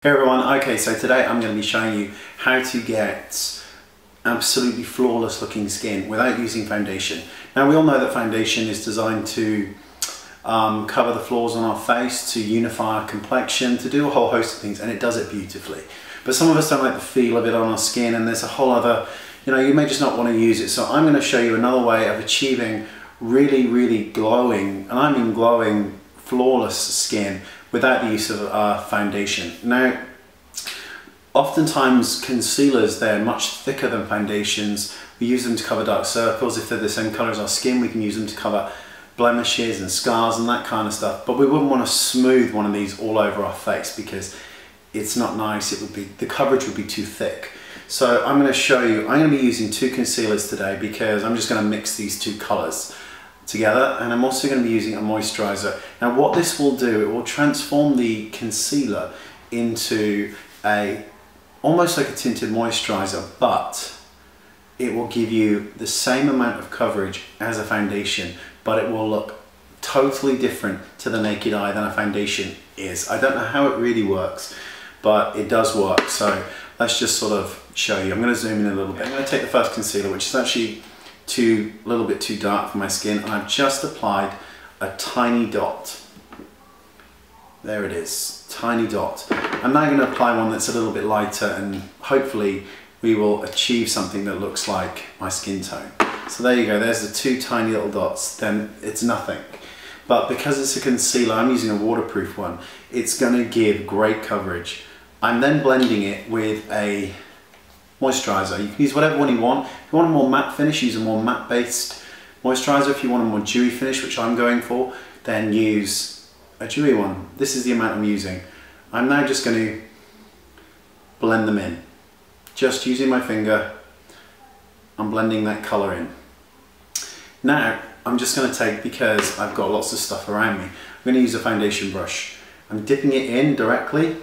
Hey everyone, okay, so today I'm going to be showing you how to get absolutely flawless looking skin without using foundation. Now we all know that foundation is designed to cover the flaws on our face, to unify our complexion, to do a whole host of things, and it does it beautifully. But some of us don't like the feel of it on our skin, and there's a whole other, you may just not want to use it. So I'm going to show you another way of achieving really glowing, and I mean glowing, flawless skin without the use of foundation. Now, oftentimes concealers, they're much thicker than foundations. We use them to cover dark circles. If they're the same color as our skin, we can use them to cover blemishes and scars and that kind of stuff. But we wouldn't want to smooth one of these all over our face because it's not nice. The coverage would be too thick. So I'm going to show you, I'm going to be using two concealers today because I'm just going to mix these two colors together, and I'm also going to be using a moisturiser. Now what this will do, it will transform the concealer into almost like a tinted moisturiser, but it will give you the same amount of coverage as a foundation, but it will look totally different to the naked eye than a foundation is. I don't know how it really works, but it does work. So let's just sort of show you. I'm going to zoom in a little bit. I'm going to take the first concealer, which is actually a little bit too dark for my skin, and I've just applied a tiny dot. There it is, tiny dot. I'm now going to apply one that's a little bit lighter, and hopefully we will achieve something that looks like my skin tone. So there you go, there's the two tiny little dots. Then it's nothing. But because it's a concealer, I'm using a waterproof one, it's going to give great coverage. I'm then blending it with a moisturiser. You can use whatever one you want. If you want a more matte finish, use a more matte based moisturiser. If you want a more dewy finish, which I'm going for, then use a dewy one. This is the amount I'm using. I'm now just going to blend them in. Just using my finger, I'm blending that colour in. Now I'm just going to take, because I've got lots of stuff around me, I'm going to use a foundation brush. I'm dipping it in directly,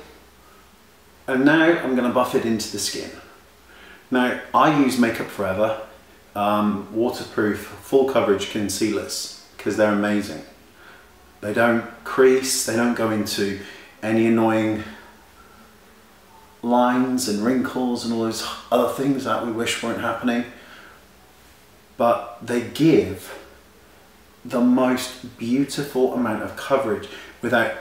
and now I'm going to buff it into the skin. Now, I use Makeup Forever waterproof full coverage concealers because they're amazing. They don't crease, they don't go into any annoying lines and wrinkles and all those other things that we wish weren't happening. But they give the most beautiful amount of coverage without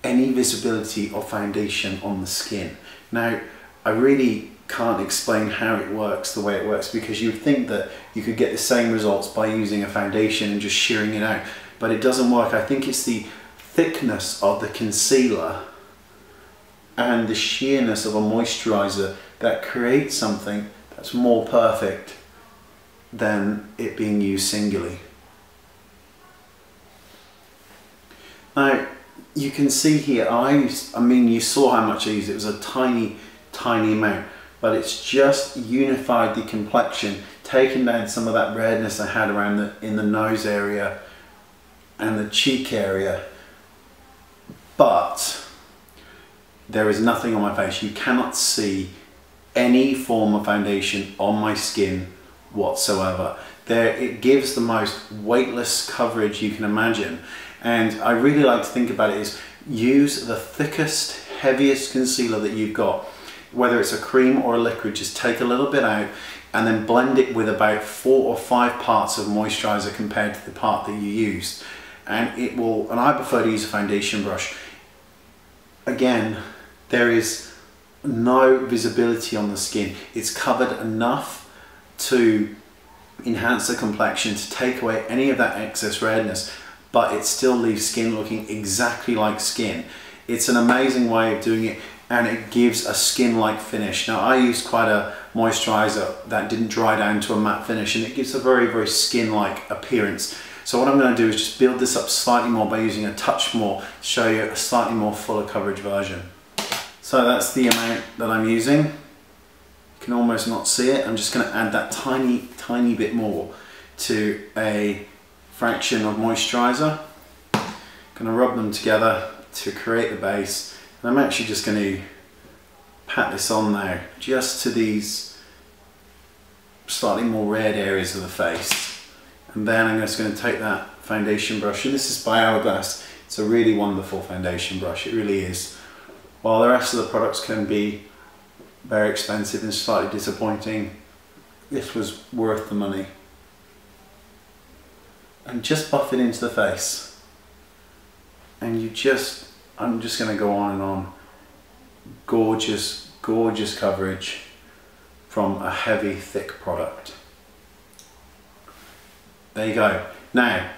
any visibility of foundation on the skin. Now, I really can't explain how it works the way it works, because you'd think that you could get the same results by using a foundation and just shearing it out, but it doesn't work. I think it's the thickness of the concealer and the sheerness of a moisturiser that creates something that's more perfect than it being used singly. Now you can see here, I mean you saw how much I used. It was a tiny amount, but it's just unified the complexion, taken down some of that redness I had around in the nose area and the cheek area. But there is nothing on my face. You cannot see any form of foundation on my skin whatsoever. It gives the most weightless coverage you can imagine. And I really like to think about it is use the thickest, heaviest concealer that you've got. Whether it's a cream or a liquid, just take a little bit out and then blend it with about 4 or 5 parts of moisturiser compared to the part that you used. And it will, and I prefer to use a foundation brush. Again, there is no visibility on the skin. It's covered enough to enhance the complexion, to take away any of that excess redness, but it still leaves skin looking exactly like skin. It's an amazing way of doing it, and it gives a skin-like finish. Now I used quite a moisturiser that didn't dry down to a matte finish, and it gives a very skin-like appearance. So what I'm going to do is just build this up slightly more by using a touch more to show you a slightly more fuller coverage version. So that's the amount that I'm using. You can almost not see it. I'm just going to add that tiny bit more to a fraction of moisturiser. Going to rub them together to create the base. And I'm actually just going to pat this on now, just to these slightly more red areas of the face. And then I'm just going to take that foundation brush, and this is by Hourglass. It's a really wonderful foundation brush, it really is. while the rest of the products can be very expensive and slightly disappointing, this was worth the money. And just buff it into the face. And I'm just going to go on and on. Gorgeous, gorgeous coverage from a heavy, thick product. There you go. Now,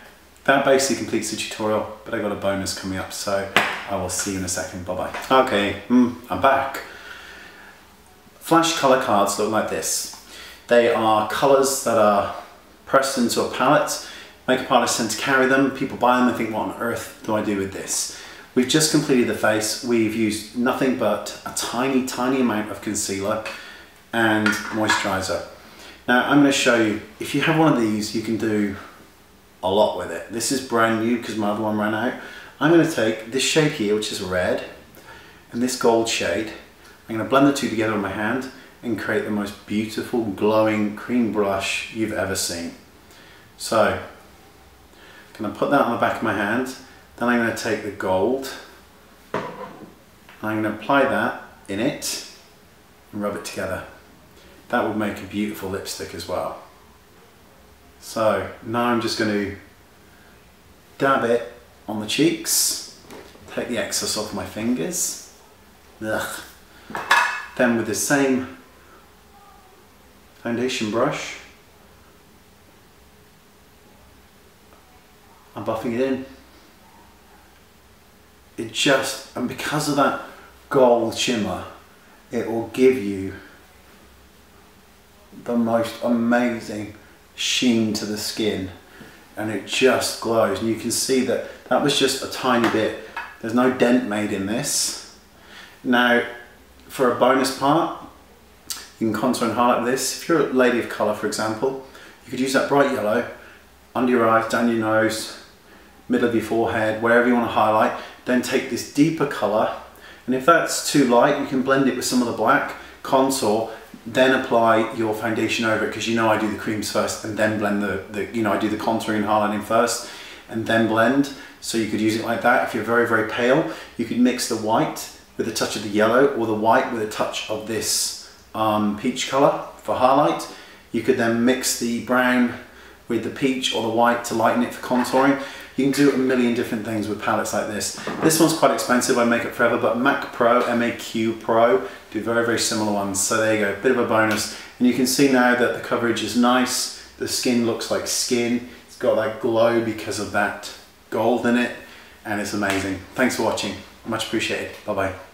that basically completes the tutorial, but I got a bonus coming up, so I will see you in a second. Bye-bye. Okay, I'm back. Flash colour cards look like this. They are colours that are pressed into a palette. Makeup artists tend to carry them. People buy them and think, what on earth do I do with this? We've just completed the face. We've used nothing but a tiny, tiny amount of concealer and moisturiser. Now I'm going to show you, if you have one of these, you can do a lot with it. This is brand new because my other one ran out. I'm going to take this shade here, which is red, and this gold shade. I'm going to blend the two together in my hand and create the most beautiful, glowing cream blush you've ever seen. So, I'm going to put that on the back of my hand. Then I'm going to take the gold, and I'm going to apply that in it and rub it together. That would make a beautiful lipstick as well. So now I'm just going to dab it on the cheeks, take the excess off my fingers. Ugh. Then with the same foundation brush, I'm buffing it in. And because of that gold shimmer, it will give you the most amazing sheen to the skin, and it just glows. And you can see that that was just a tiny bit. There's no dent made in this. Now, for a bonus part, you can contour and highlight with this. If you're a lady of colour, for example, you could use that bright yellow under your eyes, down your nose, middle of your forehead, wherever you want to highlight. Then take this deeper colour, and if that's too light, you can blend it with some of the black, contour, then apply your foundation over it, because you know I do the creams first and then blend I do the contouring and highlighting first and then blend. So you could use it like that. If you're very, very pale, you could mix the white with a touch of the yellow, or the white with a touch of this peach colour for highlight. You could then mix the brown with the peach or the white to lighten it for contouring. You can do a million different things with palettes like this. This one's quite expensive by Makeup Forever, but MAC Pro, M-A-Q Pro, do very, very similar ones. So there you go, bit of a bonus. And you can see now that the coverage is nice. The skin looks like skin. It's got that glow because of that gold in it, and it's amazing. Thanks for watching, much appreciated. Bye-bye.